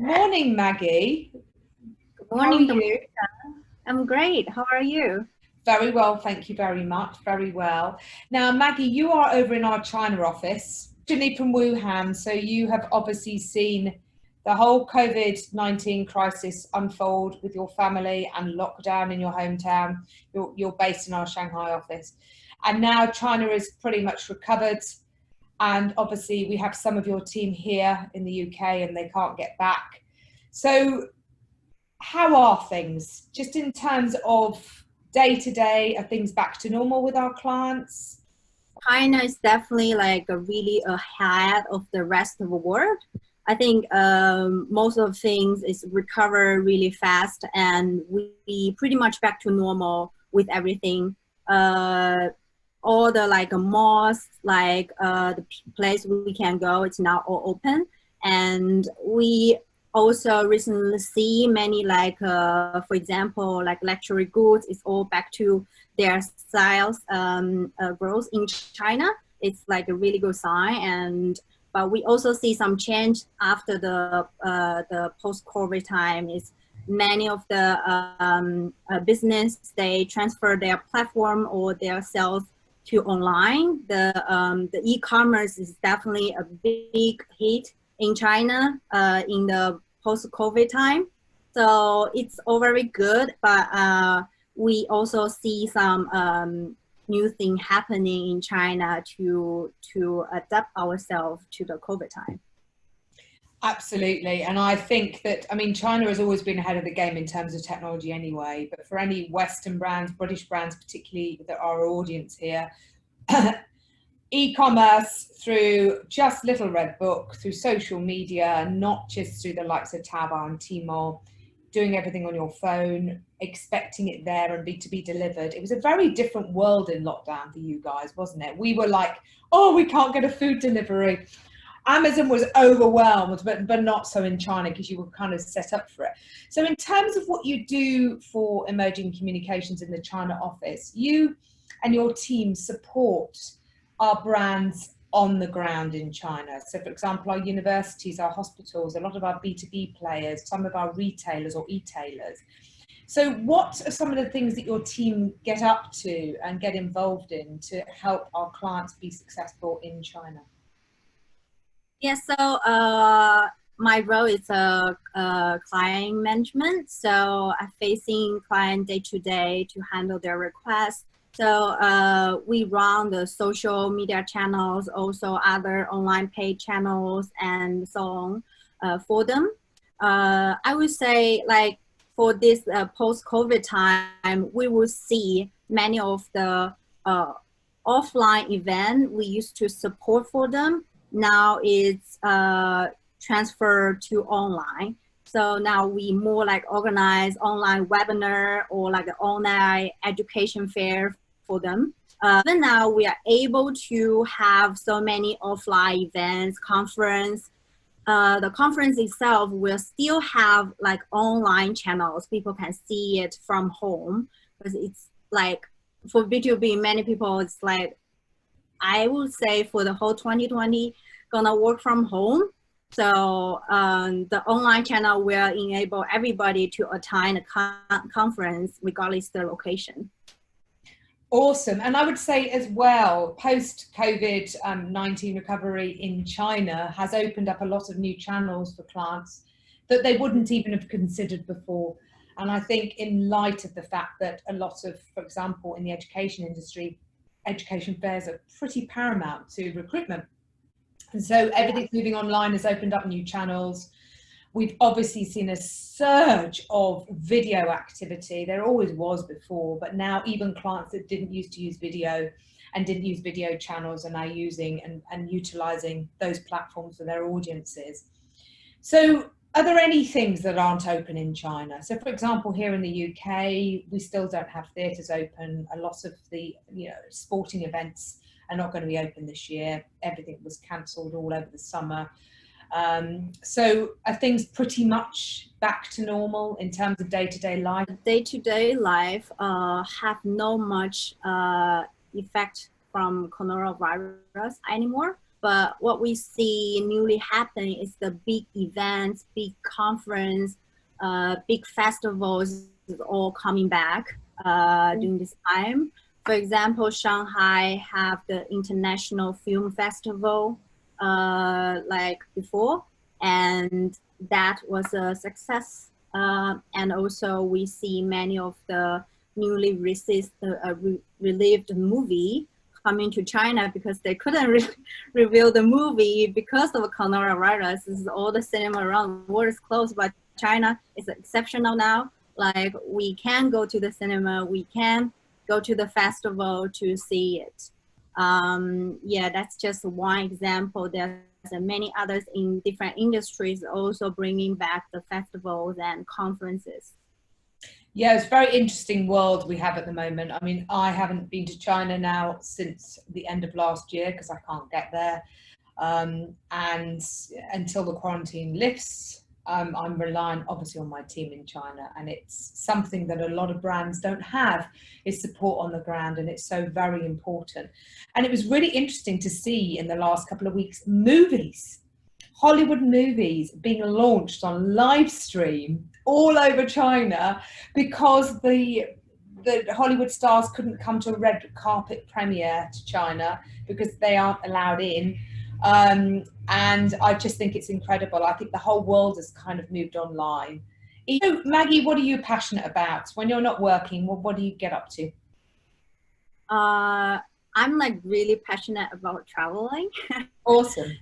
Morning, Maggie. Good How are morning, you? Domenica. I'm great. How are you? Very well, thank you very much. Very well. Now, Maggie, you are over in our China office, originally from Wuhan, so you have obviously seen the whole COVID-19 crisis unfold with your family and lockdown in your hometown. You're based in our Shanghai office. And now China is pretty much recovered. And obviously, we have some of your team here in the UK and they can't get back. So how are things just in terms of day to day? Are things back to normal with our clients? China is definitely like really ahead of the rest of the world. I think most of things is recover really fast, and we pretty much back to normal with everything. Uh, all the like malls, like the place we can go, it's now all open, and we also recently see many like for example like luxury goods is all back to their sales growth in China. It's like a really good sign, and but we also see some change after the post-COVID time. Is many of the business they transfer their platform or their sales to online. The e-commerce is definitely a big hit in China in the post-COVID time. So it's all very good, but we also see some new thing happening in China to adapt ourselves to the COVID time. Absolutely. And I think that, I mean, China has always been ahead of the game in terms of technology anyway, but for any Western brands, British brands, particularly that are our audience here, e-commerce through just Little Red Book, through social media, not just through the likes of Taobao and Tmall, doing everything on your phone, expecting it there and to be delivered. It was a very different world in lockdown for you guys, wasn't it? We were like, oh, we can't get a food delivery. Amazon was overwhelmed, but not so in China because you were kind of set up for it. So in terms of what you do for emerging communications in the China office, you and your team support our brands on the ground in China. So for example, our universities, our hospitals, a lot of our B2B players, some of our retailers or e-tailers. So what are some of the things that your team get up to and get involved in to help our clients be successful in China? Yeah, so my role is client management. So I'm facing client day to day to handle their requests. So we run the social media channels, also other online paid channels and so on for them. I would say like for this post-COVID time, we will see many of the offline event we used to support for them. Now it's transferred to online. So now we more like organize online webinar or like an online education fair for them. Even now we are able to have so many offline events, conference. The conference itself will still have like online channels. People can see it from home because it's like for B2B, many people, it's like I would say for the whole 2020, gonna work from home. So the online channel will enable everybody to attend a conference regardless the location. Awesome. And I would say as well, post-COVID-19 recovery in China has opened up a lot of new channels for clients that they wouldn't even have considered before. And I think in light of the fact that a lot of, for example, in the education industry, education fairs are pretty paramount to recruitment. And so everything's moving online has opened up new channels. We've obviously seen a surge of video activity. There always was before, but now even clients that didn't used to use video and didn't use video channels are now using and utilizing those platforms for their audiences. So are there any things that aren't open in China? So for example, here in the UK, we still don't have theatres open. A lot of the sporting events are not going to be open this year. Everything was cancelled all over the summer. So are things pretty much back to normal in terms of day-to-day life? Day-to-day life have no much effect from coronavirus anymore. But what we see newly happening is the big events, big conference, big festivals is all coming back during this time. For example, Shanghai have the International Film Festival like before, and that was a success. And also we see many of the newly released movie coming to China because they couldn't reveal the movie because of coronavirus. This is all the cinema around the world is closed, but China is exceptional now. Like we can go to the cinema, we can go to the festival to see it. Yeah, that's just one example. There's many others in different industries also bringing back the festivals and conferences. Yeah, it's a very interesting world we have at the moment. I mean, I haven't been to China now since the end of last year because I can't get there. And until the quarantine lifts, I'm relying obviously on my team in China, and it's something that a lot of brands don't have, is support on the ground, and it's so very important. And it was really interesting to see in the last couple of weeks, Hollywood movies being launched on live stream all over China because the Hollywood stars couldn't come to a red carpet premiere to China because they aren't allowed in. And I just think it's incredible. I think the whole world has kind of moved online. So, Maggie, what are you passionate about? When you're not working, what do you get up to? I'm like really passionate about traveling. Awesome.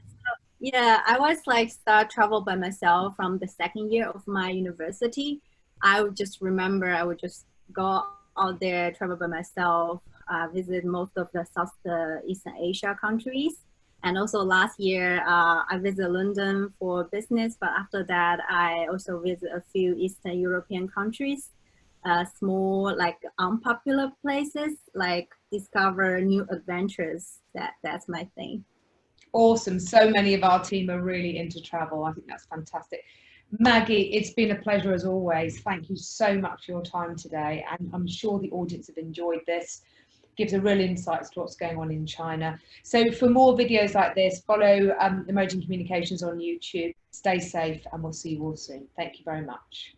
Yeah, I was like start travel by myself from the second year of my university. I would just remember I would just go out there, travel by myself, visit most of the Southeastern Asia countries. And also last year, I visited London for business, but after that, I also visit a few Eastern European countries, small, like unpopular places, like discover new adventures. That's my thing. Awesome. So many of our team are really into travel. I think that's fantastic. Maggie, it's been a pleasure as always. Thank you so much for your time today. And I'm sure the audience have enjoyed this. Gives a real insight to what's going on in China. So for more videos like this, follow Emerging Communications on YouTube. Stay safe, and we'll see you all soon. Thank you very much.